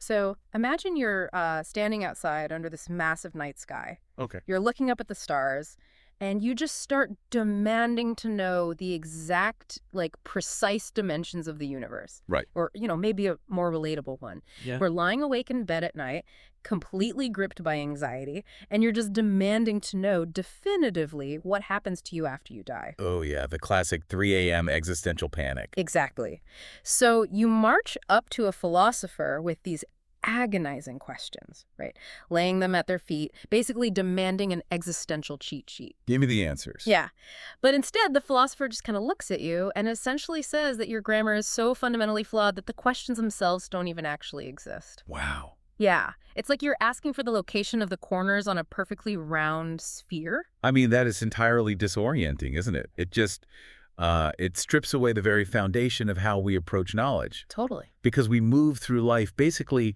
So imagine you're standing outside under this massive night sky. Okay. You're looking up at the stars, and you just start demanding to know the exact, precise dimensions of the universe. Right. Or, maybe a more relatable one. Yeah. We're lying awake in bed at night, completely gripped by anxiety, and you're just demanding to know definitively what happens to you after you die. Oh, yeah, the classic 3 a.m. existential panic. Exactly. So you march up to a philosopher with these agonizing questions, right? Laying them at their feet, basically demanding an existential cheat sheet. Give me the answers. Yeah. But instead, the philosopher just kind of looks at you and essentially says that your grammar is so fundamentally flawed that the questions themselves don't even actually exist. Wow. Yeah. It's like you're asking for the location of the corners on a perfectly round sphere. I mean, that is entirely disorienting, isn't it? It just, it strips away the very foundation of how we approach knowledge. Totally. Because we move through life basically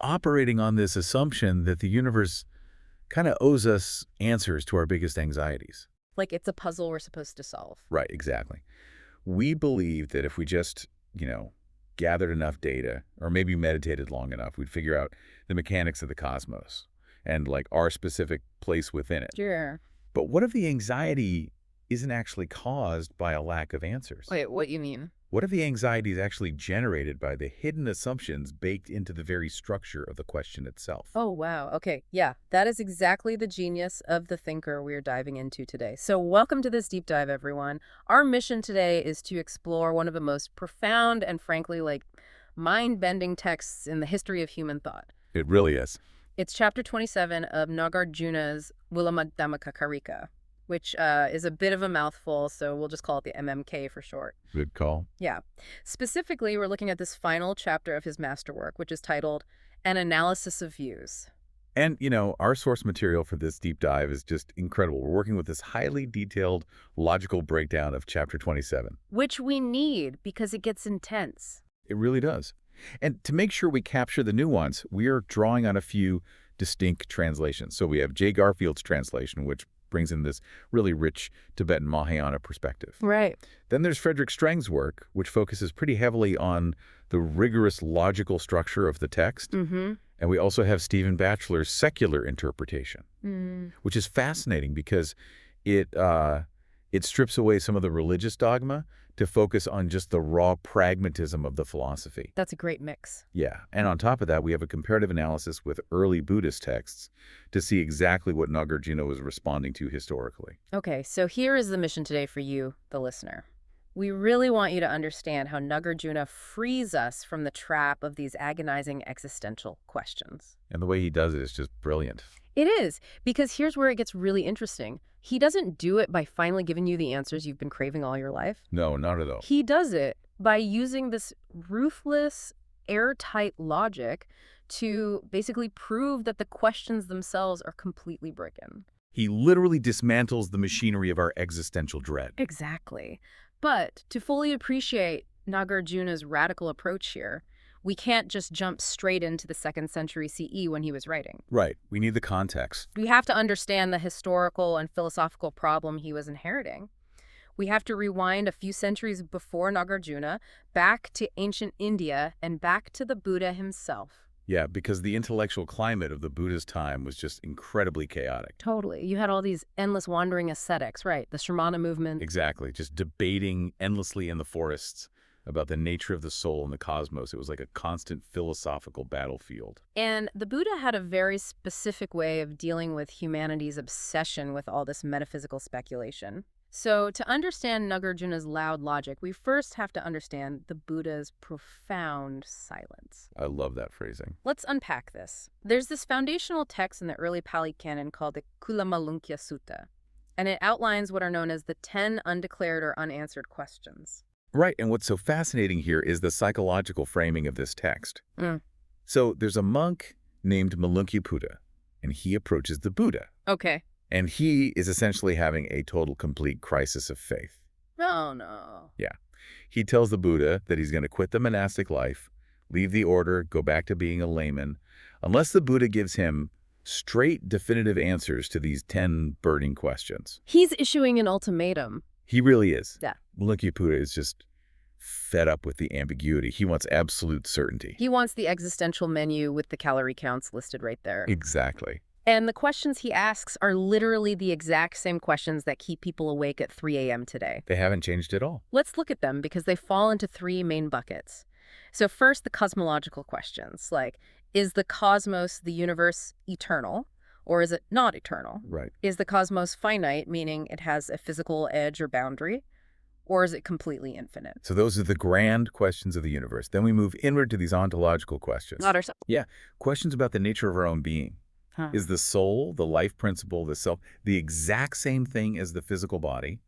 operating on this assumption that the universe kind of owes us answers to our biggest anxieties. Like it's a puzzle we're supposed to solve. Right, exactly. We believe that if we just, gathered enough data, or maybe meditated long enough, we'd figure out the mechanics of the cosmos and our specific place within it. Sure. But what if the anxiety isn't actually caused by a lack of answers? Wait, what you mean? What if the anxiety is actually generated by the hidden assumptions baked into the very structure of the question itself? Oh, wow. Okay. Yeah, that is exactly the genius of the thinker we're diving into today. So welcome to this deep dive, everyone. Our mission today is to explore one of the most profound and frankly, mind-bending texts in the history of human thought. It really is. It's chapter 27 of Nāgārjuna's Mūlamadhyamakakārikā, which is a bit of a mouthful, so we'll just call it the MMK for short. Good call. Yeah. Specifically, we're looking at this final chapter of his masterwork, which is titled An Analysis of Views. And, our source material for this deep dive is just incredible. We're working with this highly detailed logical breakdown of chapter 27. Which we need because it gets intense. It really does. And to make sure we capture the nuance, we are drawing on a few distinct translations. So we have J. Garfield's translation, which brings in this really rich Tibetan Mahayana perspective. Right. Then there's Frederick Streng's work, which focuses pretty heavily on the rigorous logical structure of the text. Mm-hmm. And we also have Stephen Batchelor's secular interpretation, which is fascinating because it strips away some of the religious dogma to focus on just the raw pragmatism of the philosophy. That's a great mix. Yeah, and on top of that, we have a comparative analysis with early Buddhist texts to see exactly what Nāgārjuna was responding to historically. Okay, so here is the mission today for you, the listener. We really want you to understand how Nāgārjuna frees us from the trap of these agonizing existential questions. And the way he does it is just brilliant. It is, because here's where it gets really interesting. He doesn't do it by finally giving you the answers you've been craving all your life. No, not at all. He does it by using this ruthless, airtight logic to basically prove that the questions themselves are completely broken. He literally dismantles the machinery of our existential dread. Exactly. But to fully appreciate Nāgārjuna's radical approach here, we can't just jump straight into the 2nd century CE when he was writing. Right. We need the context. We have to understand the historical and philosophical problem he was inheriting. We have to rewind a few centuries before Nāgārjuna, back to ancient India, and back to the Buddha himself. Yeah, because the intellectual climate of the Buddha's time was just incredibly chaotic. Totally. You had all these endless wandering ascetics, right? The Shramana movement. Exactly. Just debating endlessly in the forests about the nature of the soul and the cosmos. It was like a constant philosophical battlefield. And the Buddha had a very specific way of dealing with humanity's obsession with all this metaphysical speculation. So to understand Nāgārjuna's loud logic, we first have to understand the Buddha's profound silence. I love that phrasing. Let's unpack this. There's this foundational text in the early Pali Canon called the Kulamalunkyā Sutta, and it outlines what are known as the 10 undeclared or unanswered questions. Right, and what's so fascinating here is the psychological framing of this text. So there's a monk named Malunkyaputta, and he approaches the Buddha. Okay. And he is essentially having a total, complete crisis of faith. Oh, no. Yeah. He tells the Buddha that he's going to quit the monastic life, leave the order, go back to being a layman, unless the Buddha gives him straight, definitive answers to these 10 burning questions. He's issuing an ultimatum. He really is. Yeah. Malunkyaputta is just fed up with the ambiguity. He wants absolute certainty. He wants the existential menu with the calorie counts listed right there. Exactly. And the questions he asks are literally the exact same questions that keep people awake at 3 a.m. today. They haven't changed at all. Let's look at them because they fall into three main buckets. So first, the cosmological questions, like, is the cosmos, the universe, eternal, or is it not eternal? Right. Is the cosmos finite, meaning it has a physical edge or boundary, or is it completely infinite? So those are the grand questions of the universe. Then we move inward to these ontological questions. Not ourselves. Yeah, questions about the nature of our own being. Huh. Is the soul, the life principle, the self, the exact same thing as the physical body?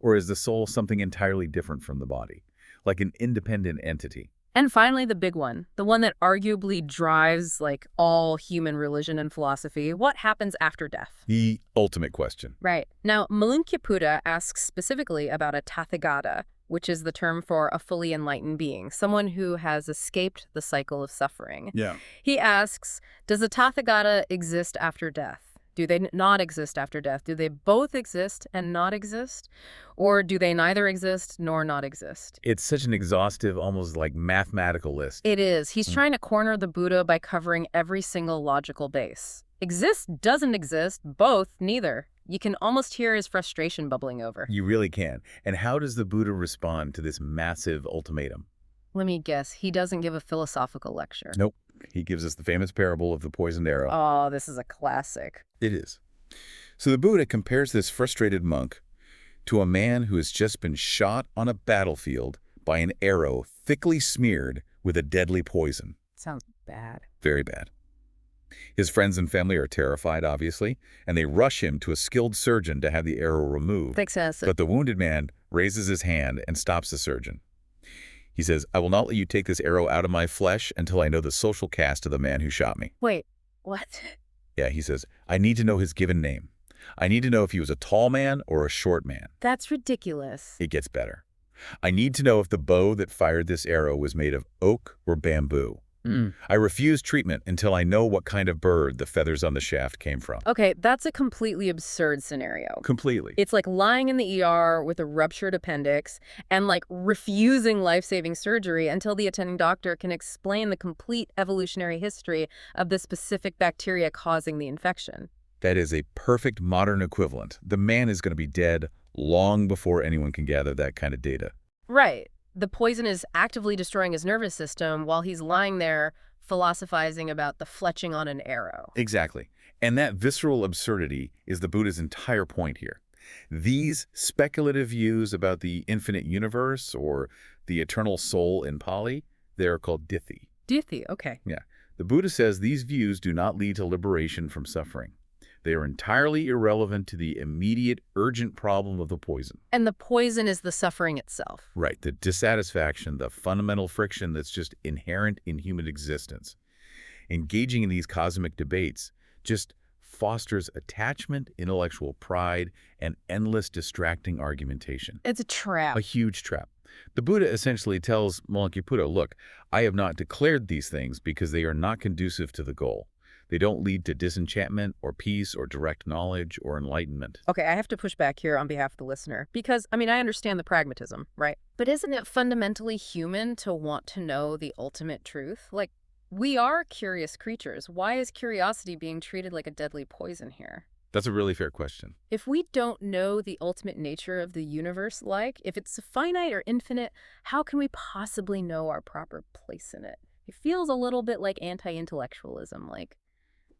Or is the soul something entirely different from the body, like an independent entity? And finally, the big one, the one that arguably drives like all human religion and philosophy, what happens after death? The ultimate question. Right. Now, Mūlamadhyamaka asks specifically about a tathagata, which is the term for a fully enlightened being, someone who has escaped the cycle of suffering. Yeah. He asks, does the tathagata exist after death? Do they not exist after death? Do they both exist and not exist? Or do they neither exist nor not exist? It's such an exhaustive, almost like mathematical list. It is. He's trying to corner the Buddha by covering every single logical base. Exist, doesn't exist, both, neither. You can almost hear his frustration bubbling over. You really can. And how does the Buddha respond to this massive ultimatum? Let me guess, he doesn't give a philosophical lecture. Nope. He gives us the famous parable of the poisoned arrow. Oh, this is a classic. It is. So the Buddha compares this frustrated monk to a man who has just been shot on a battlefield by an arrow thickly smeared with a deadly poison. Sounds bad. Very bad. His friends and family are terrified, obviously, and they rush him to a skilled surgeon to have the arrow removed. Makes sense. But the wounded man raises his hand and stops the surgeon. He says, I will not let you take this arrow out of my flesh until I know the social caste of the man who shot me. Wait, what? Yeah, he says, I need to know his given name. I need to know if he was a tall man or a short man. That's ridiculous. It gets better. I need to know if the bow that fired this arrow was made of oak or bamboo. I refuse treatment until I know what kind of bird the feathers on the shaft came from. Okay, that's a completely absurd scenario. Completely. It's like lying in the ER with a ruptured appendix and like refusing life-saving surgery until the attending doctor can explain the complete evolutionary history of the specific bacteria causing the infection. That is a perfect modern equivalent. The man is going to be dead long before anyone can gather that kind of data. Right. The poison is actively destroying his nervous system while he's lying there philosophizing about the fletching on an arrow. Exactly. And that visceral absurdity is the Buddha's entire point here. These speculative views about the infinite universe or the eternal soul in Pali, they're called ditthi. Ditthi, okay. Yeah. The Buddha says these views do not lead to liberation from suffering. They are entirely irrelevant to the immediate, urgent problem of the poison. And the poison is the suffering itself. Right, the dissatisfaction, the fundamental friction that's just inherent in human existence. Engaging in these cosmic debates just fosters attachment, intellectual pride, and endless distracting argumentation. It's a trap. A huge trap. The Buddha essentially tells Mūlamadhyamaka, look, I have not declared these things because they are not conducive to the goal. They don't lead to disenchantment or peace or direct knowledge or enlightenment. Okay, I have to push back here on behalf of the listener because, I mean, I understand the pragmatism, right? But isn't it fundamentally human to want to know the ultimate truth? Like, we are curious creatures. Why is curiosity being treated like a deadly poison here? That's a really fair question. If we don't know the ultimate nature of the universe, like, if it's finite or infinite, how can we possibly know our proper place in it? It feels a little bit like anti-intellectualism, like,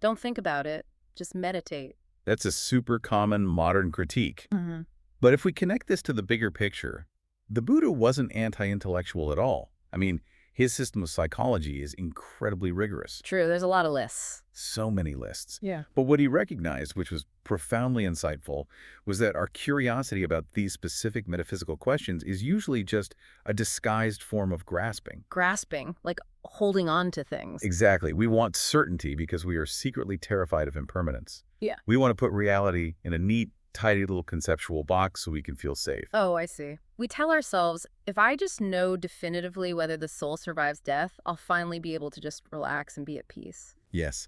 don't think about it, just meditate. That's a super common modern critique. Mm-hmm. But if we connect this to the bigger picture, the Buddha wasn't anti-intellectual at all. I mean, his system of psychology is incredibly rigorous. True, there's a lot of lists. So many lists. Yeah. But what he recognized, which was profoundly insightful, was that our curiosity about these specific metaphysical questions is usually just a disguised form of grasping. Grasping, like holding on to things. Exactly. We want certainty because we are secretly terrified of impermanence. Yeah. We want to put reality in a neat, tidy little conceptual box so we can feel safe. Oh, I see. We tell ourselves, if I just know definitively whether the soul survives death, I'll finally be able to just relax and be at peace. Yes.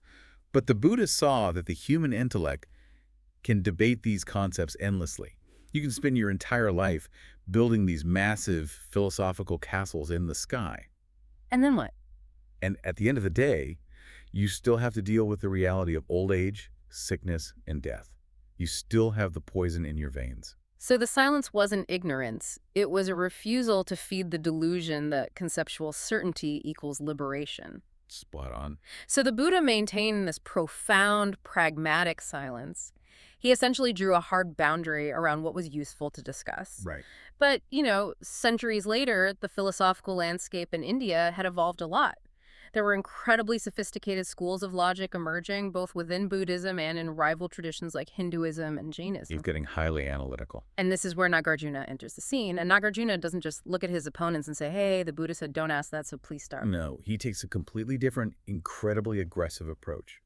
But the Buddha saw that the human intellect can debate these concepts endlessly. You can spend your entire life building these massive philosophical castles in the sky. And then what? And at the end of the day, you still have to deal with the reality of old age, sickness, and death. You still have the poison in your veins. So the silence wasn't ignorance. It was a refusal to feed the delusion that conceptual certainty equals liberation. Spot on. So the Buddha maintained this profound, pragmatic silence. He essentially drew a hard boundary around what was useful to discuss. Right. But, centuries later, the philosophical landscape in India had evolved a lot. There were incredibly sophisticated schools of logic emerging, both within Buddhism and in rival traditions like Hinduism and Jainism. You're getting highly analytical. And this is where Nāgārjuna enters the scene. And Nāgārjuna doesn't just look at his opponents and say, hey, the Buddha said don't ask that, so please start. No, he takes a completely different, incredibly aggressive approach.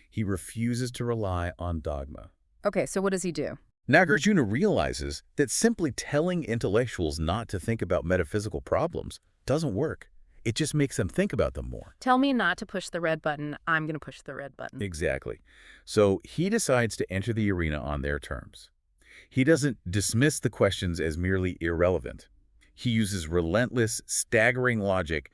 He refuses to rely on dogma. Okay, so what does he do? Nāgārjuna realizes that simply telling intellectuals not to think about metaphysical problems doesn't work. It just makes them think about them more. Tell me not to push the red button. I'm going to push the red button. Exactly. So he decides to enter the arena on their terms. He doesn't dismiss the questions as merely irrelevant. He uses relentless, staggering logic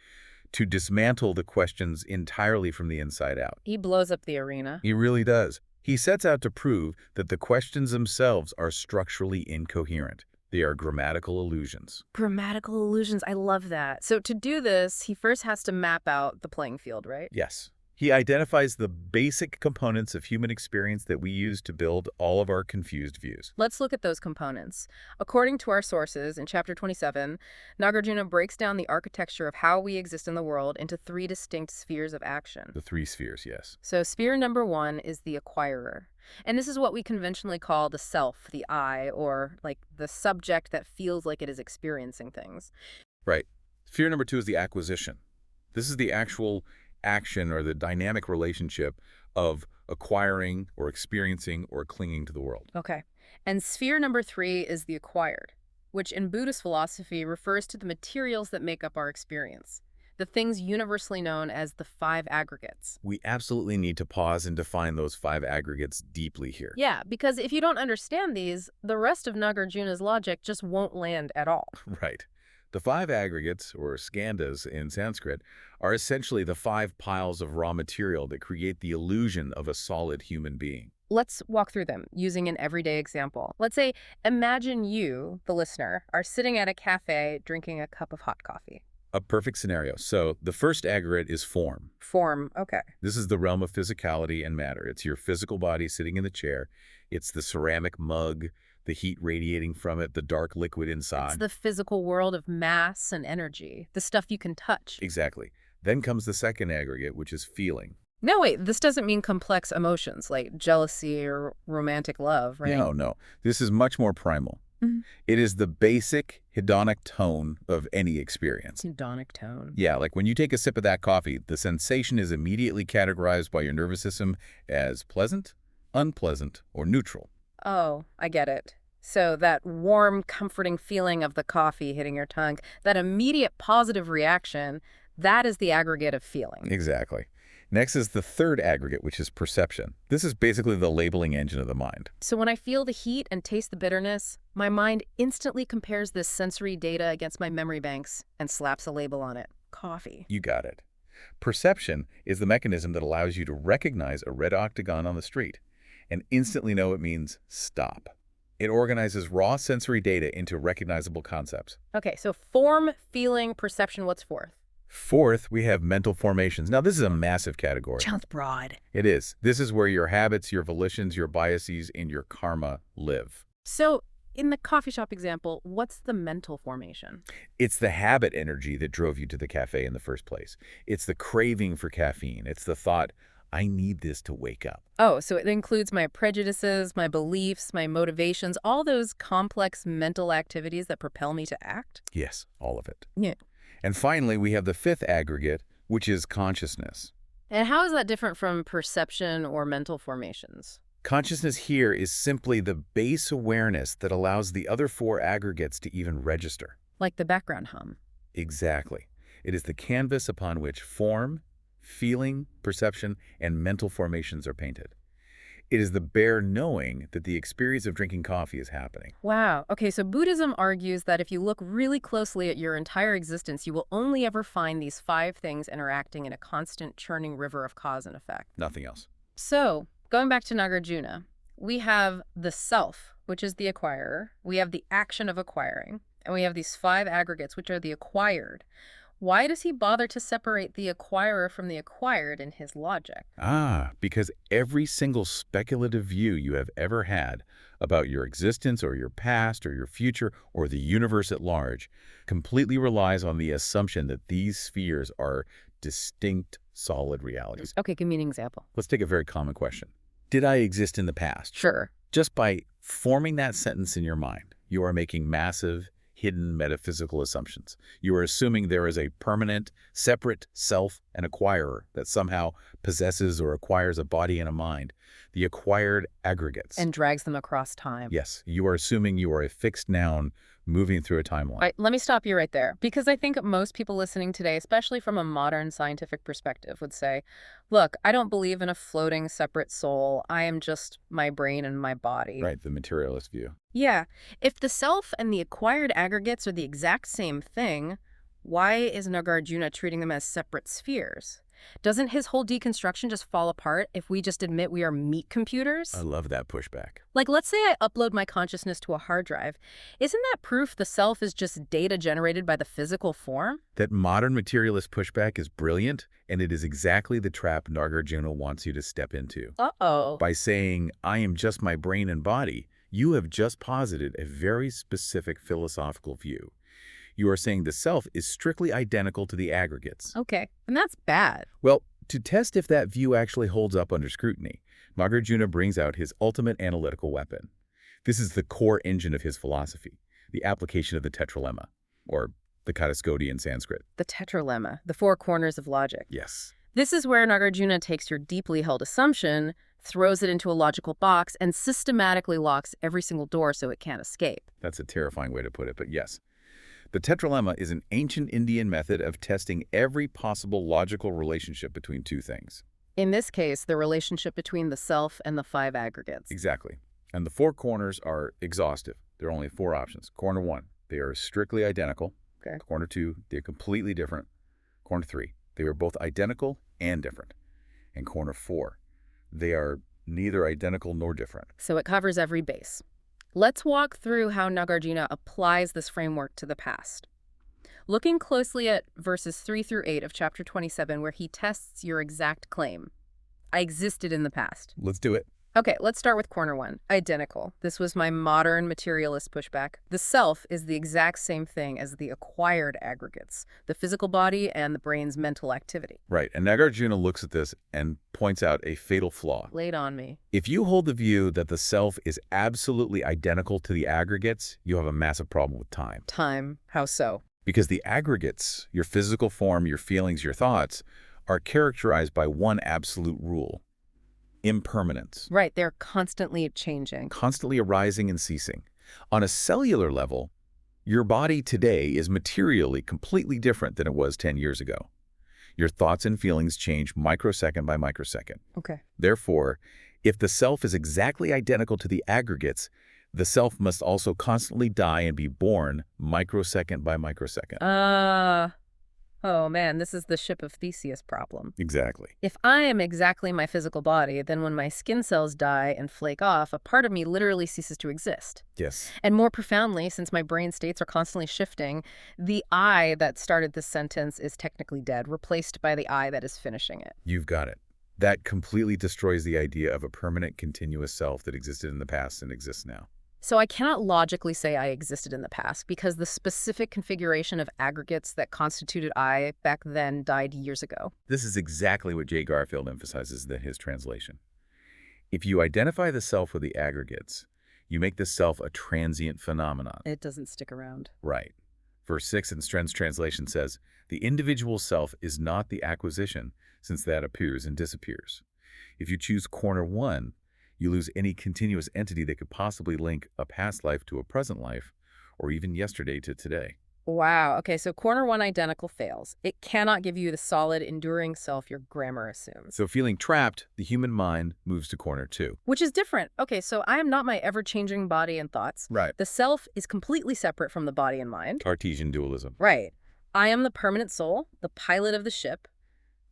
to dismantle the questions entirely from the inside out. He blows up the arena. He really does. He sets out to prove that the questions themselves are structurally incoherent. They are grammatical illusions. Grammatical illusions. I love that. So to do this, he first has to map out the playing field, right? Yes. He identifies the basic components of human experience that we use to build all of our confused views. Let's look at those components. According to our sources, in Chapter 27, Nāgārjuna breaks down the architecture of how we exist in the world into 3 distinct spheres of action. The 3 spheres, yes. So sphere number 1 is the acquirer. And this is what we conventionally call the self, the I, or like the subject that feels like it is experiencing things. Right. Sphere number 2 is the acquisition. This is the actual action or the dynamic relationship of acquiring or experiencing or clinging to the world. Okay. And sphere number 3 is the acquired, which in Buddhist philosophy refers to the materials that make up our experience, the things universally known as the 5 aggregates. We absolutely need to pause and define those 5 aggregates deeply here. Yeah, because if you don't understand these, the rest of Nāgārjuna's logic just won't land at all. Right. The 5 aggregates, or skandhas in Sanskrit, are essentially the 5 piles of raw material that create the illusion of a solid human being. Let's walk through them using an everyday example. Let's say, imagine you, the listener, are sitting at a cafe drinking a cup of hot coffee. A perfect scenario. So the first aggregate is form. Form, okay. This is the realm of physicality and matter. It's your physical body sitting in the chair. It's the ceramic mug, the heat radiating from it, the dark liquid inside. It's the physical world of mass and energy, the stuff you can touch. Exactly. Then comes the second aggregate, which is feeling. No, wait, this doesn't mean complex emotions like jealousy or romantic love, right? No. This is much more primal. Mm-hmm. It is the basic hedonic tone of any experience. Hedonic tone. Yeah, like when you take a sip of that coffee, the sensation is immediately categorized by your nervous system as pleasant, unpleasant, or neutral. Oh, I get it. So that warm, comforting feeling of the coffee hitting your tongue, that immediate positive reaction, that is the aggregate of feeling. Exactly. Next is the third aggregate, which is perception. This is basically the labeling engine of the mind. So when I feel the heat and taste the bitterness, my mind instantly compares this sensory data against my memory banks and slaps a label on it. Coffee. You got it. Perception is the mechanism that allows you to recognize a red octagon on the street and instantly know it means stop. It organizes raw sensory data into recognizable concepts. Okay, so form, feeling, perception, what's fourth? Fourth, we have mental formations. Now, this is a massive category. Sounds broad. It is. This is where your habits, your volitions, your biases, and your karma live. So in the coffee shop example, what's the mental formation? It's the habit energy that drove you to the cafe in the first place. It's the craving for caffeine. It's the thought, I need this to wake up. Oh, so it includes my prejudices, my beliefs, my motivations, all those complex mental activities that propel me to act? Yes, all of it. Yeah. And finally, we have the fifth aggregate, which is consciousness. And how is that different from perception or mental formations? Consciousness here is simply the base awareness that allows the other 4 aggregates to even register. Like the background hum. Exactly. It is the canvas upon which form, feeling, perception, and mental formations are painted. It is the bare knowing that the experience of drinking coffee is happening. Wow. Okay, so Buddhism argues that if you look really closely at your entire existence, you will only ever find these five things interacting in a constant churning river of cause and effect. Nothing else. So, going back to Nāgārjuna, we have the self, which is the acquirer. We have the action of acquiring. And we have these five aggregates, which are the acquired. Why does he bother to separate the acquirer from the acquired in his logic? Because every single speculative view you have ever had about your existence or your past or your future or the universe at large completely relies on the assumption that these spheres are distinct, solid realities. Okay, give me an example. Let's take a very common question. Did I exist in the past? Sure. Just by forming that sentence in your mind, you are making massive, hidden metaphysical assumptions. You are assuming there is a permanent, separate self and acquirer that somehow possesses or acquires a body and a mind, the acquired aggregates. And drags them across time. Yes, you are assuming you are a fixed noun moving through a timeline. All right, let me stop you right there, because I think most people listening today, especially from a modern scientific perspective, would say, look, I don't believe in a floating separate soul. I am just my brain and my body. Right, the materialist view. Yeah. If the self and the acquired aggregates are the exact same thing, why is Nāgārjuna treating them as separate spheres? Doesn't his whole deconstruction just fall apart if we just admit we are meat computers? I love that pushback. Like, let's say I upload my consciousness to a hard drive. Isn't that proof the self is just data generated by the physical form? That modern materialist pushback is brilliant, and it is exactly the trap Nāgārjuna wants you to step into. Uh-oh. By saying, I am just my brain and body, you have just posited a very specific philosophical view. You are saying the self is strictly identical to the aggregates. Okay, and that's bad. Well, to test if that view actually holds up under scrutiny, Nāgārjuna brings out his ultimate analytical weapon. This is the core engine of his philosophy, the application of the tetralemma, or the Catuṣkoṭi in Sanskrit. The tetralemma, the four corners of logic. Yes. This is where Nāgārjuna takes your deeply held assumption, throws it into a logical box, and systematically locks every single door so it can't escape. That's a terrifying way to put it, but yes. The tetralemma is an ancient Indian method of testing every possible logical relationship between two things. In this case, the relationship between the self and the five aggregates. Exactly. And the four corners are exhaustive. There are only four options. Corner 1, they are strictly identical. Okay. Corner 2, they're completely different. Corner 3, they are both identical and different. And corner 4, they are neither identical nor different. So it covers every base. Let's walk through how Nāgārjuna applies this framework to the past. Looking closely at verses 3 through 8 of chapter 27, where he tests your exact claim. I existed in the past. Let's do it. Okay, let's start with corner 1, identical. This was my modern materialist pushback. The self is the exact same thing as the acquired aggregates, the physical body and the brain's mental activity. Right, and Nāgārjuna looks at this and points out a fatal flaw. Lay it on me. If you hold the view that the self is absolutely identical to the aggregates, you have a massive problem with time. Time. How so? Because the aggregates, your physical form, your feelings, your thoughts, are characterized by one absolute rule: impermanence. Right, they're constantly changing. Constantly arising and ceasing. On a cellular level, your body today is materially completely different than it was 10 years ago. Your thoughts and feelings change microsecond by microsecond. Okay. Therefore, if the self is exactly identical to the aggregates, the self must also constantly die and be born microsecond by microsecond. Oh man, this is the ship of Theseus problem. Exactly. If I am exactly my physical body, then when my skin cells die and flake off, a part of me literally ceases to exist. Yes. And more profoundly, since my brain states are constantly shifting, the I that started this sentence is technically dead, replaced by the I that is finishing it. You've got it. That completely destroys the idea of a permanent, continuous self that existed in the past and exists now. So I cannot logically say I existed in the past because the specific configuration of aggregates that constituted I back then died years ago. This is exactly what J. Garfield emphasizes in his translation. If you identify the self with the aggregates, you make the self a transient phenomenon. It doesn't stick around. Right. Verse 6 in Strenz's translation says, the individual self is not the acquisition, since that appears and disappears. If you choose corner 1, you lose any continuous entity that could possibly link a past life to a present life, or even yesterday to today. Wow. Okay, so corner one identical fails. It cannot give you the solid, enduring self your grammar assumes. So feeling trapped, the human mind moves to corner 2. Which is different. Okay, so I am not my ever-changing body and thoughts. Right. The self is completely separate from the body and mind. Cartesian dualism. Right. I am the permanent soul, the pilot of the ship.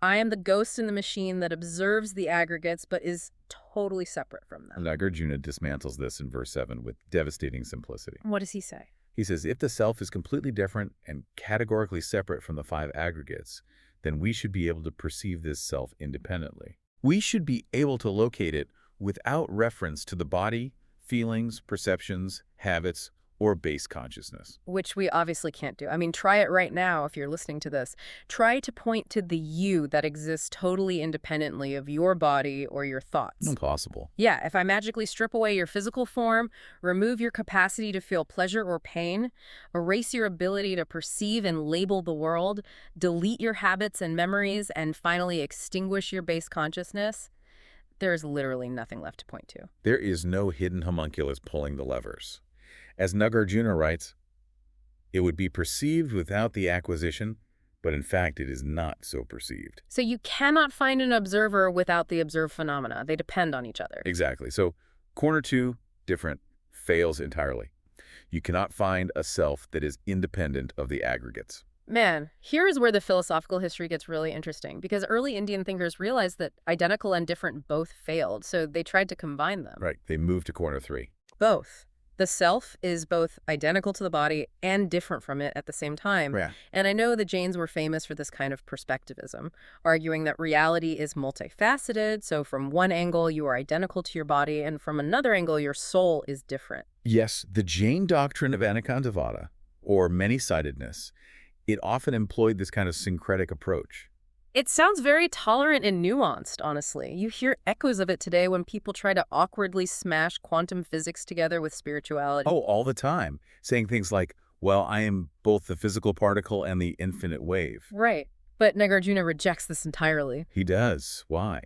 I am the ghost in the machine that observes the aggregates but is totally separate from them. Nāgārjuna dismantles this in verse 7 with devastating simplicity. What does he say? He says, if the self is completely different and categorically separate from the 5 aggregates, then we should be able to perceive this self independently. We should be able to locate it without reference to the body, feelings, perceptions, habits, or base consciousness. Which we obviously can't do. I mean, try it right now if you're listening to this. Try to point to the you that exists totally independently of your body or your thoughts. Impossible. Yeah, if I magically strip away your physical form, remove your capacity to feel pleasure or pain, erase your ability to perceive and label the world, delete your habits and memories, and finally extinguish your base consciousness, there's literally nothing left to point to. There is no hidden homunculus pulling the levers. As Nāgārjuna writes, it would be perceived without the acquisition, but in fact it is not so perceived. So you cannot find an observer without the observed phenomena. They depend on each other. Exactly. So corner 2, different, fails entirely. You cannot find a self that is independent of the aggregates. Man, here is where the philosophical history gets really interesting, because early Indian thinkers realized that identical and different both failed, so they tried to combine them. Right. They moved to corner 3. Both. The self is both identical to the body and different from it at the same time. Yeah. And I know the Jains were famous for this kind of perspectivism, arguing that reality is multifaceted, so from one angle you are identical to your body, and from another angle your soul is different. Yes, the Jain doctrine of Anekantavada, or many-sidedness, it often employed this kind of syncretic approach. It sounds very tolerant and nuanced, honestly. You hear echoes of it today when people try to awkwardly smash quantum physics together with spirituality. Oh, all the time, saying things like, well, I am both the physical particle and the infinite wave. Right. But Nāgārjuna rejects this entirely. He does. Why?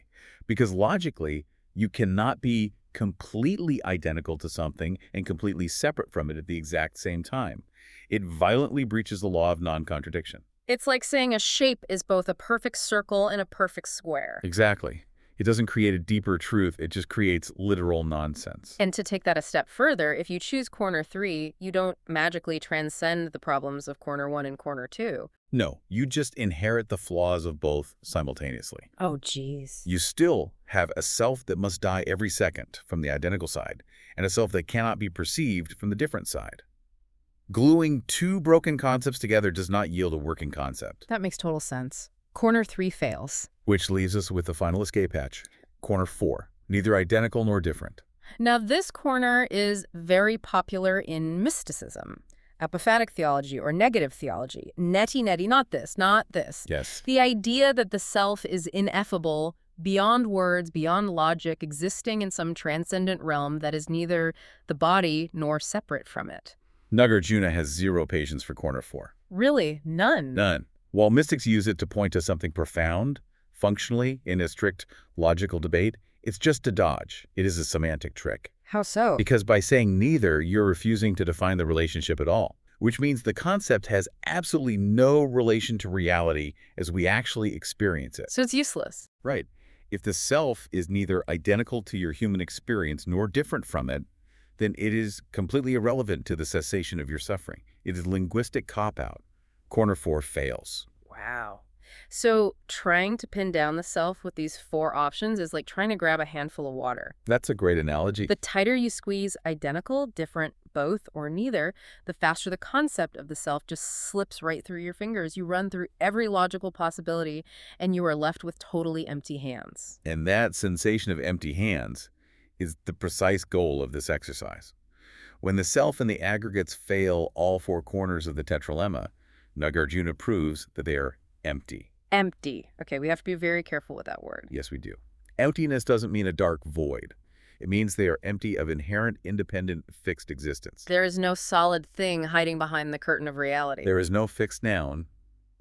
Because logically, you cannot be completely identical to something and completely separate from it at the exact same time. It violently breaches the law of non-contradiction. It's like saying a shape is both a perfect circle and a perfect square. Exactly. It doesn't create a deeper truth, it just creates literal nonsense. And to take that a step further, if you choose corner 3, you don't magically transcend the problems of corner 1 and corner 2. No, you just inherit the flaws of both simultaneously. Oh, geez. You still have a self that must die every second from the identical side, and a self that cannot be perceived from the different side. Gluing 2 broken concepts together does not yield a working concept. That makes total sense. Corner 3 fails. Which leaves us with the final escape hatch. Corner 4, neither identical nor different. Now, this corner is very popular in mysticism, apophatic theology, or negative theology. Neti, not this, not this. Yes. The idea that the self is ineffable, beyond words, beyond logic, existing in some transcendent realm that is neither the body nor separate from it. Nāgārjuna has zero patience for corner 4. Really? None? None. While mystics use it to point to something profound, functionally, in a strict logical debate, it's just a dodge. It is a semantic trick. How so? Because by saying neither, you're refusing to define the relationship at all, which means the concept has absolutely no relation to reality as we actually experience it. So it's useless. Right. If the self is neither identical to your human experience nor different from it, then it is completely irrelevant to the cessation of your suffering. It is linguistic cop-out. Corner 4 fails. Wow. So trying to pin down the self with these 4 options is like trying to grab a handful of water. That's a great analogy. The tighter you squeeze identical, different, both, or neither, the faster the concept of the self just slips right through your fingers. You run through every logical possibility, and you are left with totally empty hands. And that sensation of empty hands is the precise goal of this exercise. When the self and the aggregates fail all 4 corners of the tetralemma, Nāgārjuna proves that they are empty. Empty. Okay, we have to be very careful with that word. Yes, we do. Emptiness doesn't mean a dark void. It means they are empty of inherent, independent, fixed existence. There is no solid thing hiding behind the curtain of reality. There is no fixed noun,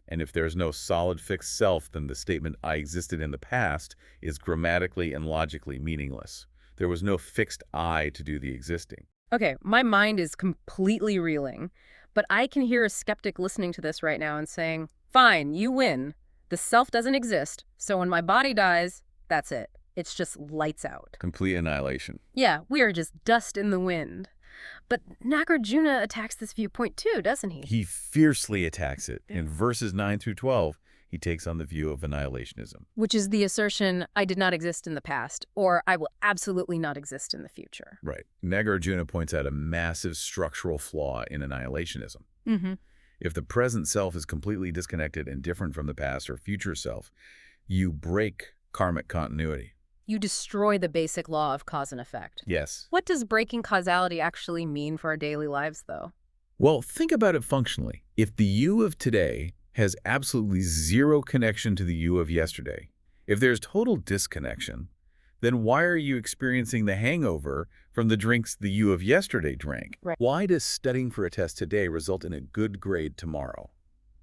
and if there is no solid fixed self, then the statement "I existed in the past" is grammatically and logically meaningless. There was no fixed I to do the existing. Okay, my mind is completely reeling, But I can hear a skeptic listening to this right now and saying, fine, you win. The self doesn't exist, so when my body dies, that's it. It's just lights out. Complete annihilation. Yeah, we are just dust in the wind. But Nāgārjuna attacks this viewpoint too, doesn't he? He fiercely attacks it. In verses 9 through 12, he takes on the view of annihilationism. Which is the assertion, I did not exist in the past, or I will absolutely not exist in the future. Right. Nāgārjuna points out a massive structural flaw in annihilationism. If the present self is completely disconnected and different from the past or future self, you break karmic continuity. You destroy the basic law of cause and effect. Yes. What does breaking causality actually mean for our daily lives, though? Well, think about it functionally. If the you of today has absolutely zero connection to the you of yesterday, if there's total disconnection, then why are you experiencing the hangover from the drinks the you of yesterday drank? Right. Why does studying for a test today result in a good grade tomorrow?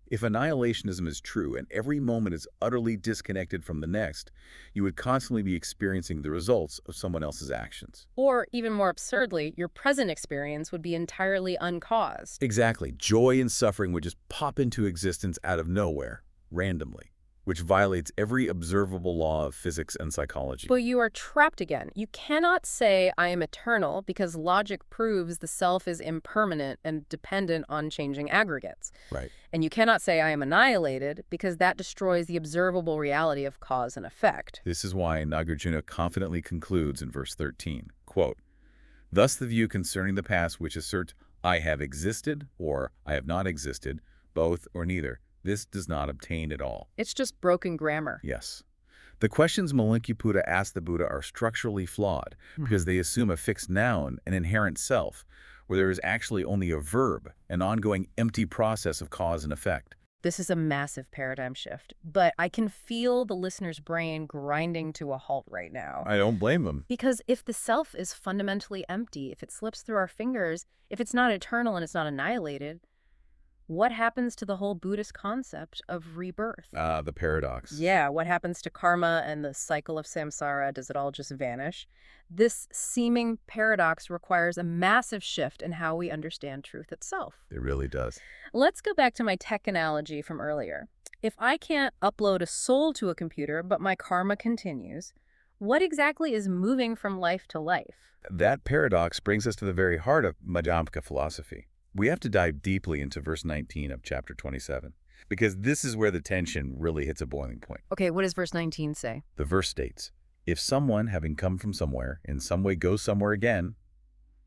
If annihilationism is true and every moment is utterly disconnected from the next, you would constantly be experiencing the results of someone else's actions. Or, even more absurdly, your present experience would be entirely uncaused. Exactly. Joy and suffering would just pop into existence out of nowhere, randomly, which violates every observable law of physics and psychology. But you are trapped again. You cannot say, I am eternal, because logic proves the self is impermanent and dependent on changing aggregates. Right. And you cannot say, I am annihilated, because that destroys the observable reality of cause and effect. This is why Nāgārjuna confidently concludes in verse 13, quote, "Thus the view concerning the past which asserts, I have existed, or I have not existed, both or neither, this does not obtain at all." It's just broken grammar. Yes. The questions Mālankya asked the Buddha are structurally flawed because they assume a fixed noun, an inherent self, where there is actually only a verb, an ongoing empty process of cause and effect. This is a massive paradigm shift, but I can feel the listener's brain grinding to a halt right now. I don't blame them. Because if the self is fundamentally empty, if it slips through our fingers, if it's not eternal and it's not annihilated, what happens to the whole Buddhist concept of rebirth? The paradox. Yeah, what happens to karma and the cycle of samsara? Does it all just vanish? This seeming paradox requires a massive shift in how we understand truth itself. It really does. Let's go back to my tech analogy from earlier. If I can't upload a soul to a computer, but my karma continues, what exactly is moving from life to life? That paradox brings us to the very heart of Madhyamaka philosophy. We have to dive deeply into verse 19 of chapter 27, because this is where the tension really hits a boiling point. Okay, what does verse 19 say? The verse states, if someone, having come from somewhere, in some way goes somewhere again,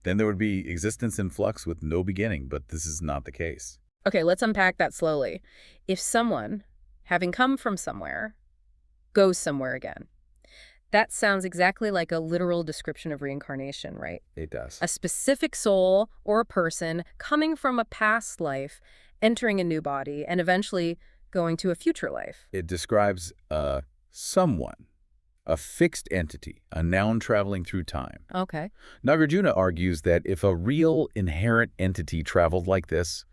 then there would be existence in flux with no beginning, but this is not the case. Okay, let's unpack that slowly. If someone, having come from somewhere, goes somewhere again, that sounds exactly like a literal description of reincarnation, right? It does. A specific soul or a person coming from a past life, entering a new body, and eventually going to a future life. It describes someone, a fixed entity, a noun traveling through time. Okay. Nāgārjuna argues that if a real inherent entity traveled like this,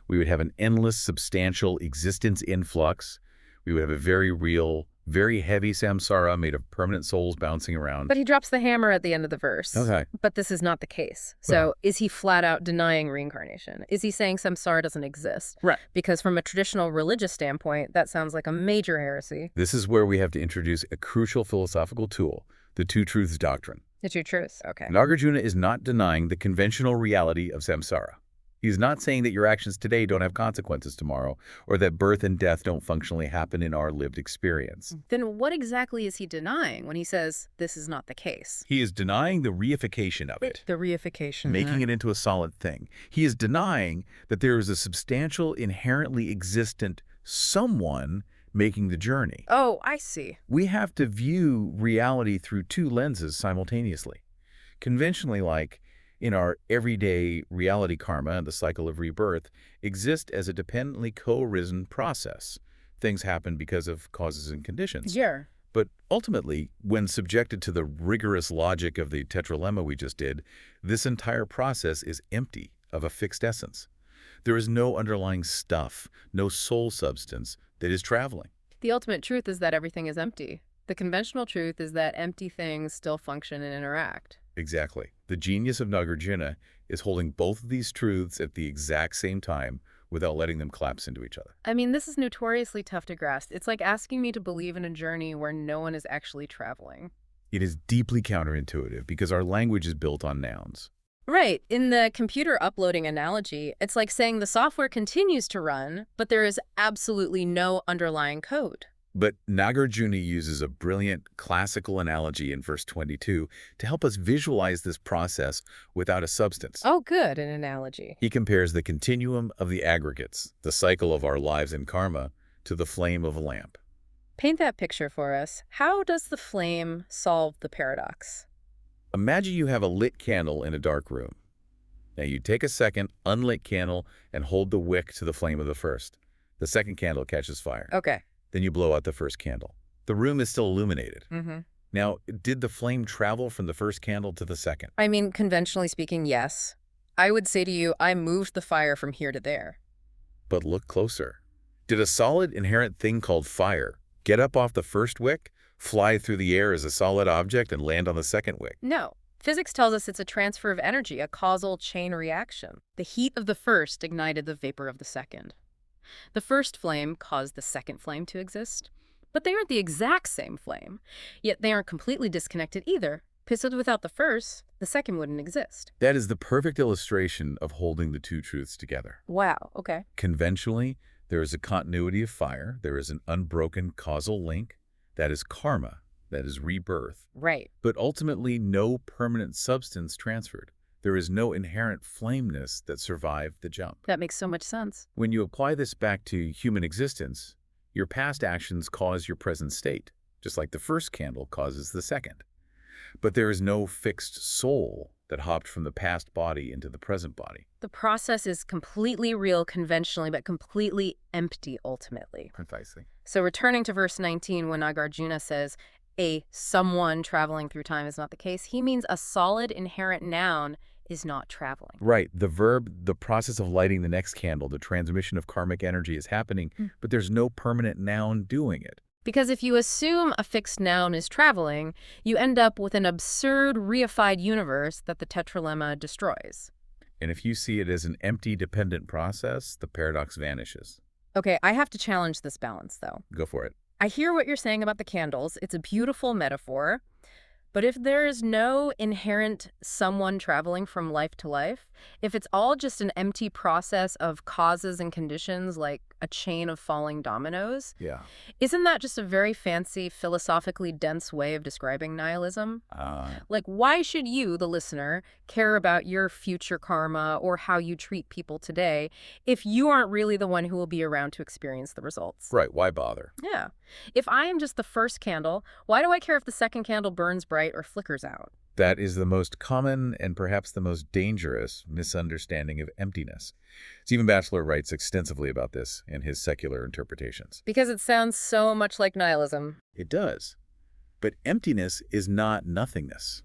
we would have an endless substantial existence in flux. We would have a very real, very heavy samsara made of permanent souls bouncing around. But he drops the hammer at the end of the verse. Okay. But this is not the case. So is he flat out denying reincarnation? Is he saying samsara doesn't exist? Right. Because from a traditional religious standpoint, that sounds like a major heresy. This is where we have to introduce a crucial philosophical tool, the two truths doctrine. The two truths. Okay. Nāgārjuna is not denying the conventional reality of samsara. He's not saying that your actions today don't have consequences tomorrow, or that birth and death don't functionally happen in our lived experience. Then what exactly is he denying when he says this is not the case? He is denying the reification of it, The reification. making it into a solid thing. He is denying that there is a substantial, inherently existent someone making the journey. Oh, I see. We have to view reality through two lenses simultaneously. Conventionally, like in our everyday reality, karma and the cycle of rebirth exist as a dependently co-arisen process. Things happen because of causes and conditions. Sure. But ultimately, when subjected to the rigorous logic of the tetralemma we just did, this entire process is empty of a fixed essence. There is no underlying stuff, no soul substance that is traveling. The ultimate truth is that everything is empty. The conventional truth is that empty things still function and interact. Exactly. The genius of Nāgārjuna is holding both of these truths at the exact same time without letting them collapse into each other. I mean, this is notoriously tough to grasp. It's like asking me to believe in a journey where no one is actually traveling. It is deeply counterintuitive because our language is built on nouns. Right. In the computer uploading analogy, it's like saying the software continues to run, but there is absolutely no underlying code. But Nāgārjuna uses a brilliant classical analogy in verse 22 to help us visualize this process without a substance. Oh, good, an analogy. He compares the continuum of the aggregates, the cycle of our lives in karma, to the flame of a lamp. Paint that picture for us. How does the flame solve the paradox? Imagine you have a lit candle in a dark room. Now you take a second unlit candle and hold the wick to the flame of the first. The second candle catches fire. Okay. Then you blow out the first candle. The room is still illuminated. Mm-hmm. Now, did the flame travel from the first candle to the second? I mean, conventionally speaking, yes. I would say to you, I moved the fire from here to there. But look closer. Did a solid inherent thing called fire get up off the first wick, fly through the air as a solid object, and land on the second wick? No. Physics tells us it's a transfer of energy, a causal chain reaction. The heat of the first ignited the vapor of the second. The first flame caused the second flame to exist, but they aren't the exact same flame. Yet they aren't completely disconnected either, because without the first, the second wouldn't exist. That is the perfect illustration of holding the two truths together. Wow, okay. Conventionally, there is a continuity of fire. There is an unbroken causal link. That is karma. That is rebirth. Right. But ultimately, no permanent substance transferred. There is no inherent flameness that survived the jump. That makes so much sense. When you apply this back to human existence, your past actions cause your present state, just like the first candle causes the second. But there is no fixed soul that hopped from the past body into the present body. The process is completely real conventionally, but completely empty ultimately. Precisely. So returning to verse 19, when Nāgārjuna says, a someone traveling through time is not the case, he means a solid inherent noun is not traveling. Right. The verb, the process of lighting the next candle, the transmission of karmic energy is happening, but there's no permanent noun doing it. Because if you assume a fixed noun is traveling, you end up with an absurd reified universe that the tetralemma destroys. And if you see it as an empty dependent process, the paradox vanishes. Okay, I have to challenge this balance, though. Go for it. I hear what you're saying about the candles. It's a beautiful metaphor. But if there is no inherent someone traveling from life to life, if it's all just an empty process of causes and conditions like a chain of falling dominoes, isn't that just a very fancy, philosophically dense way of describing nihilism? Like, why should you, the listener, care about your future karma or how you treat people today if you aren't really the one who will be around to experience the results? Right, why bother? Yeah. If I am just the first candle, why do I care if the second candle burns bright or flickers out? That is the most common and perhaps the most dangerous misunderstanding of emptiness. Stephen Batchelor writes extensively about this in his secular interpretations. Because it sounds so much like nihilism. It does. But emptiness is not nothingness.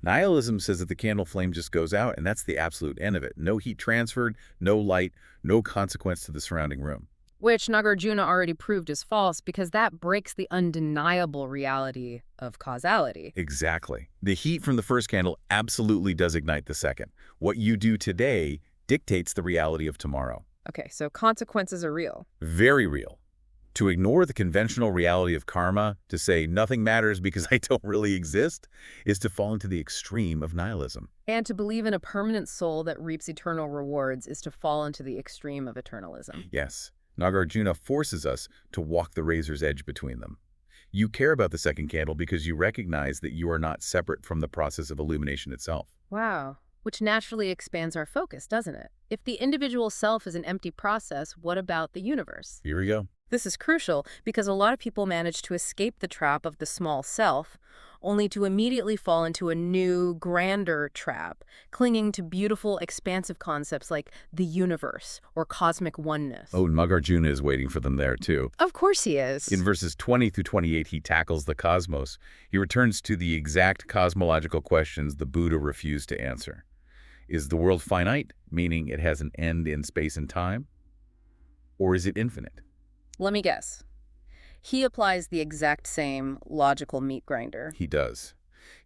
Nihilism says that the candle flame just goes out, and that's the absolute end of it. No heat transferred, no light, no consequence to the surrounding room. Which Nāgārjuna already proved is false because that breaks the undeniable reality of causality. Exactly. The heat from the first candle absolutely does ignite the second. What you do today dictates the reality of tomorrow. Okay, so consequences are real. Very real. To ignore the conventional reality of karma, to say nothing matters because I don't really exist, is to fall into the extreme of nihilism. And to believe in a permanent soul that reaps eternal rewards is to fall into the extreme of eternalism. Yes. Nāgārjuna forces us to walk the razor's edge between them. You care about the second candle because you recognize that you are not separate from the process of illumination itself. Wow. Which naturally expands our focus, doesn't it? If the individual self is an empty process, what about the universe? Here we go. This is crucial because a lot of people manage to escape the trap of the small self, only to immediately fall into a new, grander trap, clinging to beautiful, expansive concepts like the universe or cosmic oneness. Oh, Nāgārjuna is waiting for them there, too. Of course he is. In verses 20 through 28, he tackles the cosmos. He returns to the exact cosmological questions the Buddha refused to answer. Is the world finite, meaning it has an end in space and time? Or is it infinite? Let me guess. He applies the exact same logical meat grinder. He does.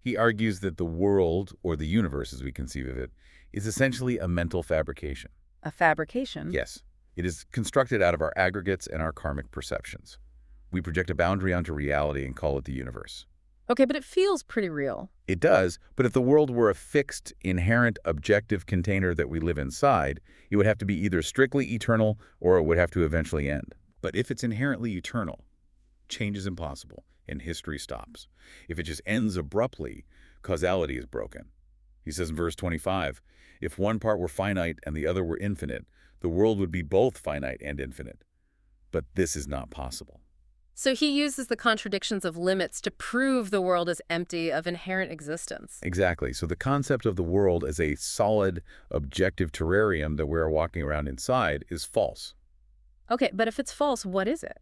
He argues that the world, or the universe as we conceive of it, is essentially a mental fabrication. A fabrication? Yes, it is constructed out of our aggregates and our karmic perceptions. We project a boundary onto reality and call it the universe. Okay, but it feels pretty real. It does, but if the world were a fixed, inherent, objective container that we live inside, it would have to be either strictly eternal or it would have to eventually end. But if it's inherently eternal, change is impossible and history stops. If it just ends abruptly, causality is broken. He says in verse 25, if one part were finite and the other were infinite, the world would be both finite and infinite. But this is not possible. So he uses the contradictions of limits to prove the world is empty of inherent existence. Exactly. So the concept of the world as a solid, objective terrarium that we're walking around inside is false. Okay, but if it's false, what is it?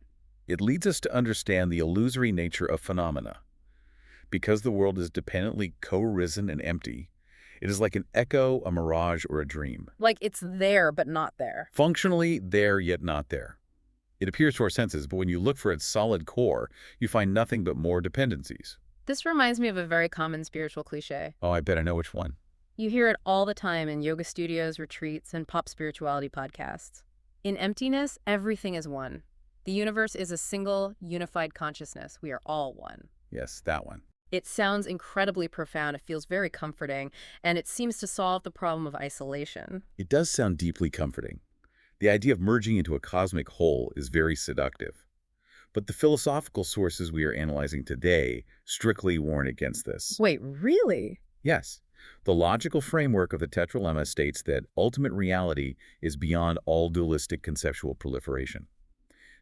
It leads us to understand the illusory nature of phenomena. Because the world is dependently co-arisen and empty, it is like an echo, a mirage, or a dream. Like it's there, but not there. Functionally there, yet not there. It appears to our senses, but when you look for its solid core, you find nothing but more dependencies. This reminds me of a very common spiritual cliche. Oh, I bet I know which one. You hear it all the time in yoga studios, retreats, and pop spirituality podcasts. In emptiness, everything is one. The universe is a single, unified consciousness. We are all one. Yes, that one. It sounds incredibly profound. It feels very comforting, and it seems to solve the problem of isolation. It does sound deeply comforting. The idea of merging into a cosmic whole is very seductive. But the philosophical sources we are analyzing today strictly warn against this. Wait, really? Yes. The logical framework of the tetralemma states that ultimate reality is beyond all dualistic conceptual proliferation.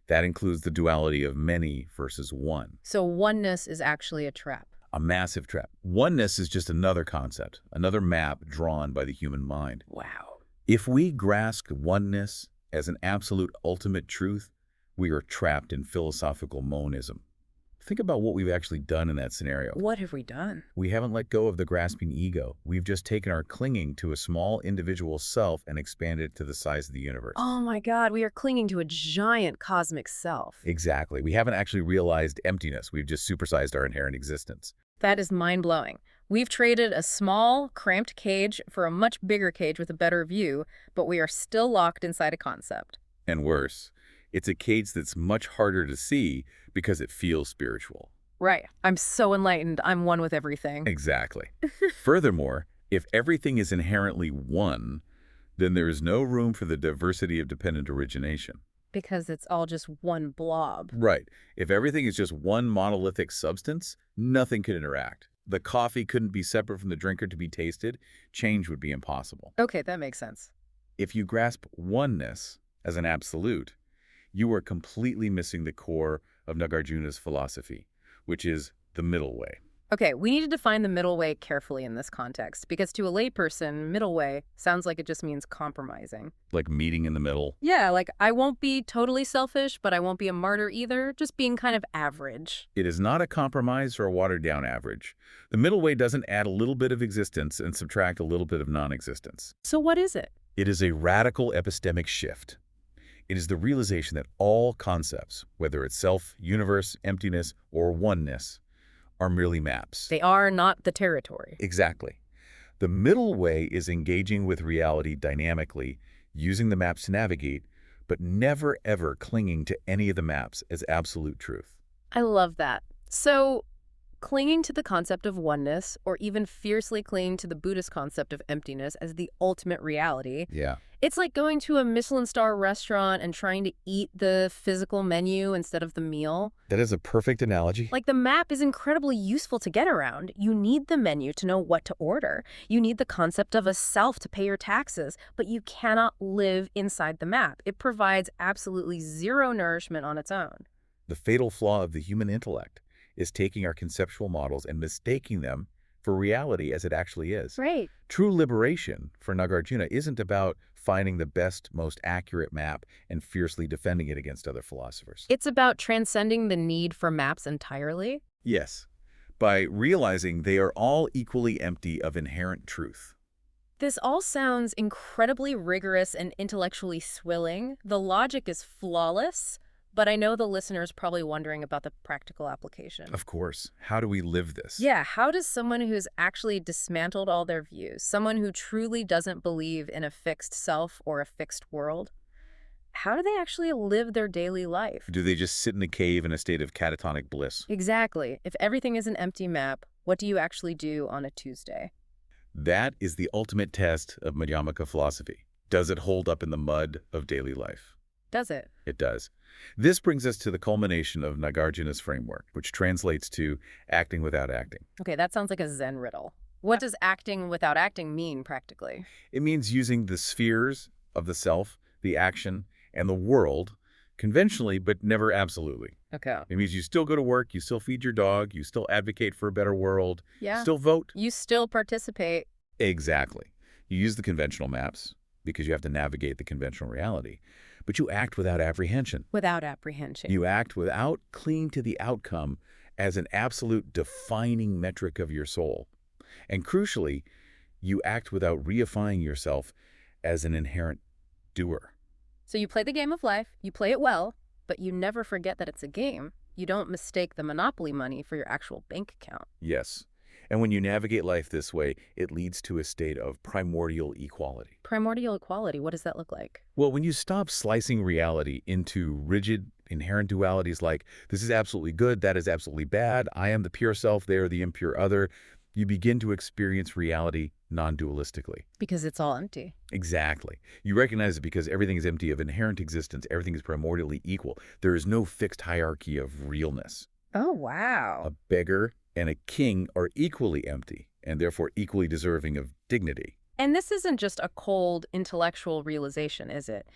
That includes the duality of many versus one. So oneness is actually a trap. A massive trap. Oneness is just another concept, another map drawn by the human mind. Wow. If we grasp oneness as an absolute ultimate truth, we are trapped in philosophical monism. Think about what we've actually done in that scenario. What have we done? We haven't let go of the grasping ego. We've just taken our clinging to a small individual self and expanded it to the size of the universe. Oh my God, we are clinging to a giant cosmic self. Exactly. We haven't actually realized emptiness. We've just supersized our inherent existence. That is mind-blowing. We've traded a small, cramped cage for a much bigger cage with a better view, but we are still locked inside a concept. And worse, it's a cage that's much harder to see because it feels spiritual. Right. I'm so enlightened. I'm one with everything. Exactly. Furthermore, if everything is inherently one, then there is no room for the diversity of dependent origination. Because it's all just one blob. Right. If everything is just one monolithic substance, nothing could interact. The coffee couldn't be separate from the drinker to be tasted. Change would be impossible. Okay, that makes sense. If you grasp oneness as an absolute, you are completely missing the core of Nāgārjuna's philosophy, which is the middle way. Okay, we need to define the middle way carefully in this context, because to a layperson, middle way sounds like it just means compromising. Like meeting in the middle. Yeah, like I won't be totally selfish, but I won't be a martyr either, just being kind of average. It is not a compromise or a watered-down average. The middle way doesn't add a little bit of existence and subtract a little bit of non-existence. So what is it? It is a radical epistemic shift. It is the realization that all concepts, whether it's self, universe, emptiness, or oneness, are merely maps. They are not the territory. Exactly. The middle way is engaging with reality dynamically, using the maps to navigate, but never ever clinging to any of the maps as absolute truth. I love that. So, clinging to the concept of oneness, or even fiercely clinging to the Buddhist concept of emptiness as the ultimate reality, Yeah. it's like going to a Michelin-star restaurant and trying to eat the physical menu instead of the meal. That is a perfect analogy. Like, the map is incredibly useful to get around. You need the menu to know what to order. You need the concept of a self to pay your taxes, but you cannot live inside the map. It provides absolutely zero nourishment on its own. The fatal flaw of the human intellect is taking our conceptual models and mistaking them for reality as it actually is. Right. True liberation for Nāgārjuna isn't about finding the best, most accurate map and fiercely defending it against other philosophers. It's about transcending the need for maps entirely. Yes, by realizing they are all equally empty of inherent truth. This all sounds incredibly rigorous and intellectually swilling. The logic is flawless, But I know the listener is probably wondering about the practical application. Of course. How do we live this? Yeah, how does someone who's actually dismantled all their views, someone who truly doesn't believe in a fixed self or a fixed world, how do they actually live their daily life? Do they just sit in a cave in a state of catatonic bliss? Exactly. If everything is an empty map, what do you actually do on a Tuesday? That is the ultimate test of Madhyamaka philosophy. Does it hold up in the mud of daily life? Does it? It does. This brings us to the culmination of Nāgārjuna's framework, which translates to acting without acting. Okay, that sounds like a Zen riddle. What does acting without acting mean practically? It means using the spheres of the self, the action, and the world conventionally, but never absolutely. Okay. It means you still go to work, you still feed your dog, you still advocate for a better world, Yeah. still vote. You still participate. Exactly. You use the conventional maps because you have to navigate the conventional reality, but you act without apprehension. Without apprehension. You act without clinging to the outcome as an absolute defining metric of your soul. And crucially, you act without reifying yourself as an inherent doer. So you play the game of life, you play it well, but you never forget that it's a game. You don't mistake the monopoly money for your actual bank account. Yes. And when you navigate life this way, it leads to a state of primordial equality. Primordial equality, what does that look like? Well, when you stop slicing reality into rigid, inherent dualities like, this is absolutely good, that is absolutely bad, I am the pure self, they are the impure other, you begin to experience reality non-dualistically. Because it's all empty. Exactly. You recognize it because everything is empty of inherent existence. Everything is primordially equal. There is no fixed hierarchy of realness. Oh, wow. A beggar and a king are equally empty and therefore equally deserving of dignity. And this isn't just a cold intellectual realization, is it?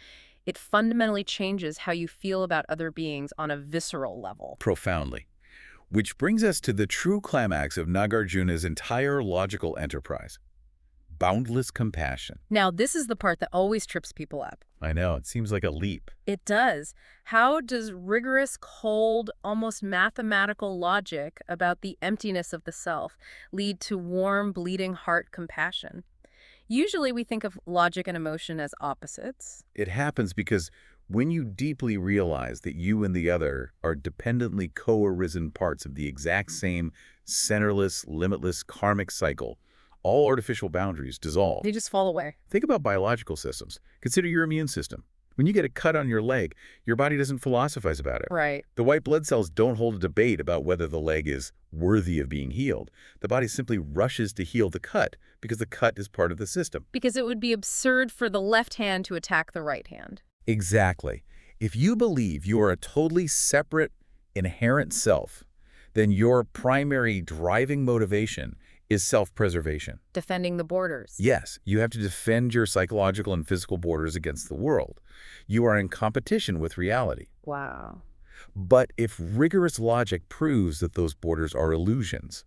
It fundamentally changes how you feel about other beings on a visceral level. Profoundly. Which brings us to the true climax of Nāgārjuna's entire logical enterprise. Boundless compassion. Now, this is the part that always trips people up. I know, it seems like a leap. It does. How does rigorous, cold, almost mathematical logic about the emptiness of the self lead to warm, bleeding heart compassion? Usually we think of logic and emotion as opposites. It happens because when you deeply realize that you and the other are dependently co-arisen parts of the exact same centerless, limitless karmic cycle, all artificial boundaries dissolve. They just fall away. Think about biological systems. Consider your immune system. When you get a cut on your leg, your body doesn't philosophize about it. Right. The white blood cells don't hold a debate about whether the leg is worthy of being healed. The body simply rushes to heal the cut because the cut is part of the system. Because it would be absurd for the left hand to attack the right hand. Exactly. If you believe you are a totally separate, inherent self, then your primary driving motivation is self-preservation. Defending the borders. Yes, you have to defend your psychological and physical borders against the world. You are in competition with reality. Wow. But if rigorous logic proves that those borders are illusions,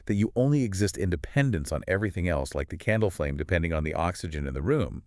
that you only exist in dependence on everything else, like the candle flame depending on the oxygen in the room,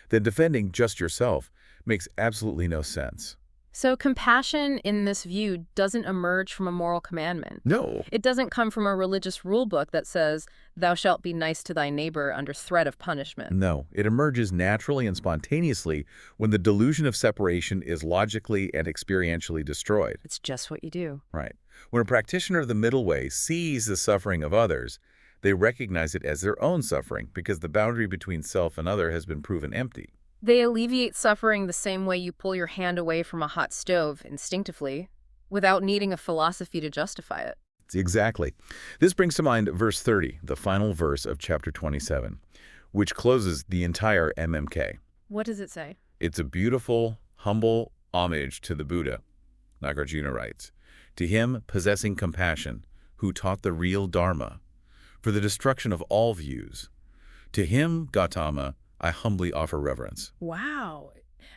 then defending just yourself makes absolutely no sense. So compassion in this view doesn't emerge from a moral commandment. No. It doesn't come from a religious rule book that says, thou shalt be nice to thy neighbor under threat of punishment. No. It emerges naturally and spontaneously when the delusion of separation is logically and experientially destroyed. It's just what you do. Right. When a practitioner of the middle way sees the suffering of others, they recognize it as their own suffering because the boundary between self and other has been proven empty. They alleviate suffering the same way you pull your hand away from a hot stove instinctively, without needing a philosophy to justify it. Exactly. This brings to mind verse 30, the final verse of chapter 27, which closes the entire MMK. What does it say? It's a beautiful, humble homage to the Buddha. Nāgārjuna writes, to him possessing compassion, who taught the real Dharma, for the destruction of all views. To him, Gautama, I humbly offer reverence. Wow.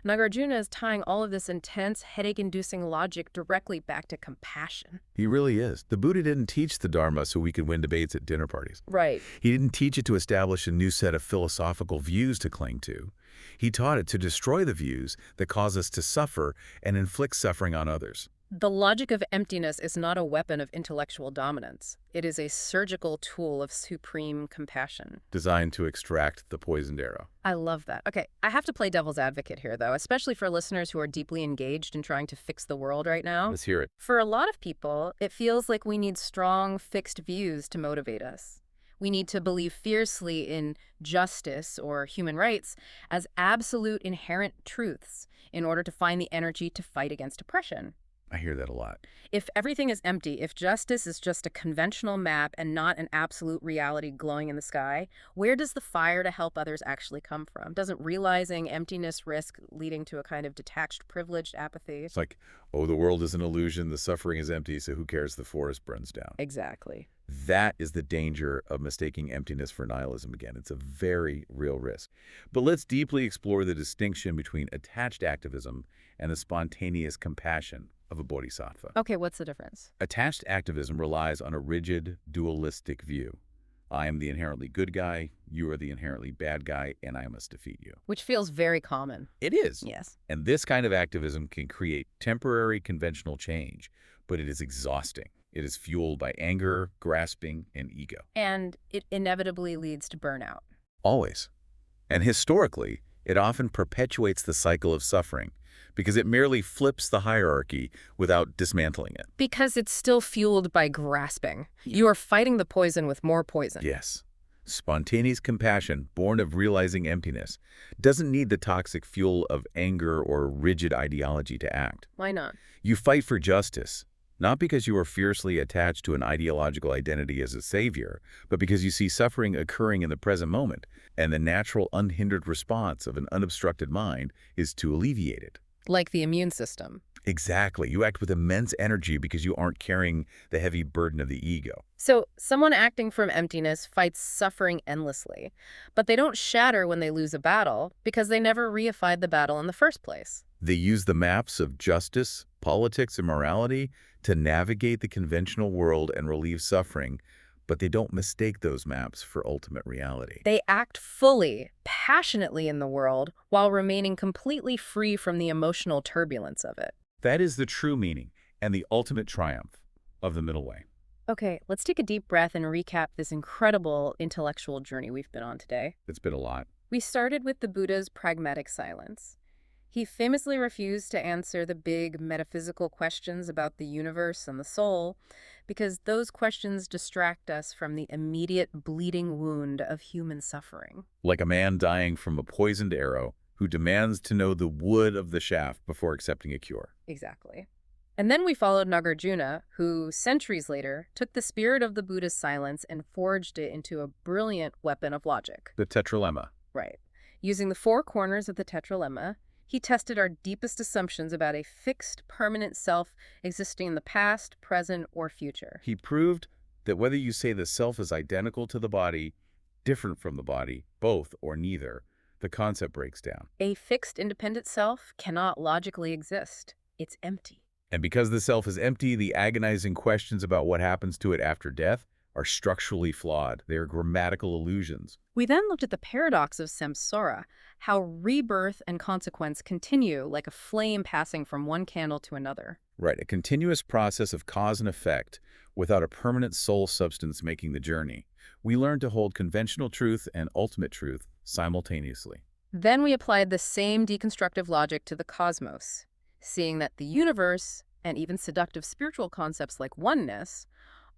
Nāgārjuna is tying all of this intense, headache-inducing logic directly back to compassion. He really is. The Buddha didn't teach the Dharma so we could win debates at dinner parties. Right. He didn't teach it to establish a new set of philosophical views to cling to. He taught it to destroy the views that cause us to suffer and inflict suffering on others. The logic of emptiness is not a weapon of intellectual dominance. It is a surgical tool of supreme compassion. Designed to extract the poisoned arrow. I love that. Okay, I have to play devil's advocate here, though, especially for listeners who are deeply engaged in trying to fix the world right now. Let's hear it. For a lot of people, it feels like we need strong, fixed views to motivate us. We need to believe fiercely in justice or human rights as absolute inherent truths in order to find the energy to fight against oppression. I hear that a lot. If everything is empty, if justice is just a conventional map and not an absolute reality glowing in the sky, where does the fire to help others actually come from? Doesn't realizing emptiness risk leading to a kind of detached, privileged apathy? It's like, oh, the world is an illusion, the suffering is empty, so who cares, the forest burns down. Exactly. That is the danger of mistaking emptiness for nihilism again. It's a very real risk. But let's deeply explore the distinction between attached activism and the spontaneous compassion of a bodhisattva. Okay, what's the difference? Attached activism relies on a rigid, dualistic view. I am the inherently good guy, you are the inherently bad guy, and I must defeat you. Which feels very common. It is. Yes. And this kind of activism can create temporary conventional change, but it is exhausting. It is fueled by anger, grasping, and ego. And it inevitably leads to burnout. Always. And historically, it often perpetuates the cycle of suffering because it merely flips the hierarchy without dismantling it. Because it's still fueled by grasping. You are fighting the poison with more poison. Yes. Spontaneous compassion, born of realizing emptiness, doesn't need the toxic fuel of anger or rigid ideology to act. Why not? You fight for justice, not because you are fiercely attached to an ideological identity as a savior, but because you see suffering occurring in the present moment, and the natural, unhindered response of an unobstructed mind is to alleviate it. Like the immune system. Exactly. You act with immense energy because you aren't carrying the heavy burden of the ego. So someone acting from emptiness fights suffering endlessly, but they don't shatter when they lose a battle because they never reified the battle in the first place. They use the maps of justice, politics, and morality to navigate the conventional world and relieve suffering, but they don't mistake those maps for ultimate reality. They act fully, passionately in the world while remaining completely free from the emotional turbulence of it. That is the true meaning and the ultimate triumph of the middle way. Okay, let's take a deep breath and recap this incredible intellectual journey we've been on today. It's been a lot. We started with the Buddha's pragmatic silence. He famously refused to answer the big metaphysical questions about the universe and the soul because those questions distract us from the immediate bleeding wound of human suffering. Like a man dying from a poisoned arrow who demands to know the wood of the shaft before accepting a cure. Exactly. And then we followed Nāgārjuna, who, centuries later, took the spirit of the Buddha's silence and forged it into a brilliant weapon of logic. The tetralemma. Right. Using the four corners of the tetralemma, he tested our deepest assumptions about a fixed, permanent self existing in the past, present, or future. He proved that whether you say the self is identical to the body, different from the body, both or neither, the concept breaks down. A fixed, independent self cannot logically exist. It's empty. And because the self is empty, the agonizing questions about what happens to it after death are structurally flawed. They are grammatical illusions. We then looked at the paradox of samsara, how rebirth and consequence continue like a flame passing from one candle to another. Right, a continuous process of cause and effect without a permanent soul substance making the journey. We learned to hold conventional truth and ultimate truth simultaneously. Then we applied the same deconstructive logic to the cosmos, seeing that the universe, and even seductive spiritual concepts like oneness,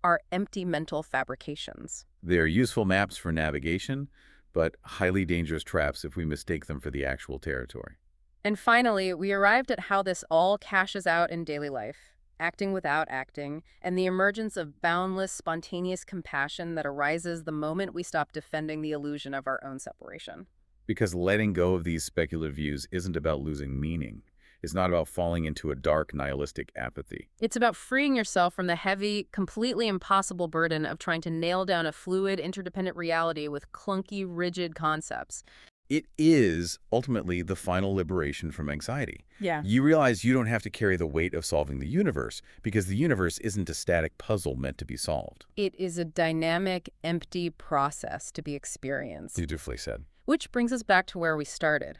are empty mental fabrications. They are useful maps for navigation, but highly dangerous traps if we mistake them for the actual territory. And finally, we arrived at how this all cashes out in daily life, acting without acting, and the emergence of boundless, spontaneous compassion that arises the moment we stop defending the illusion of our own separation. Because letting go of these speculative views isn't about losing meaning. It's not about falling into a dark, nihilistic apathy. It's about freeing yourself from the heavy, completely impossible burden of trying to nail down a fluid, interdependent reality with clunky, rigid concepts. It is, ultimately, the final liberation from anxiety. Yeah. You realize you don't have to carry the weight of solving the universe, because the universe isn't a static puzzle meant to be solved. It is a dynamic, empty process to be experienced. Beautifully said. Which brings us back to where we started.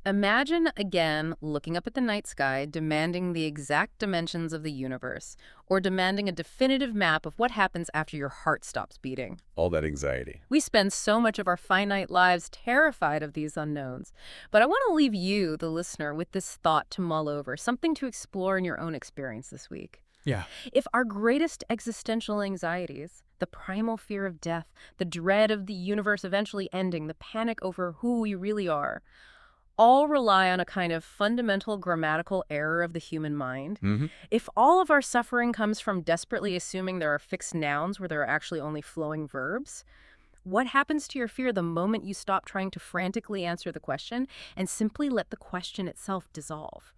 Imagine, again, looking up at the night sky, demanding the exact dimensions of the universe, or demanding a definitive map of what happens after your heart stops beating. All that anxiety. We spend so much of our finite lives terrified of these unknowns. But I want to leave you, the listener, with this thought to mull over, something to explore in your own experience this week. Yeah. If our greatest existential anxieties, the primal fear of death, the dread of the universe eventually ending, the panic over who we really are, all rely on a kind of fundamental grammatical error of the human mind. Mm-hmm. If all of our suffering comes from desperately assuming there are fixed nouns where there are actually only flowing verbs, what happens to your fear the moment you stop trying to frantically answer the question and simply let the question itself dissolve?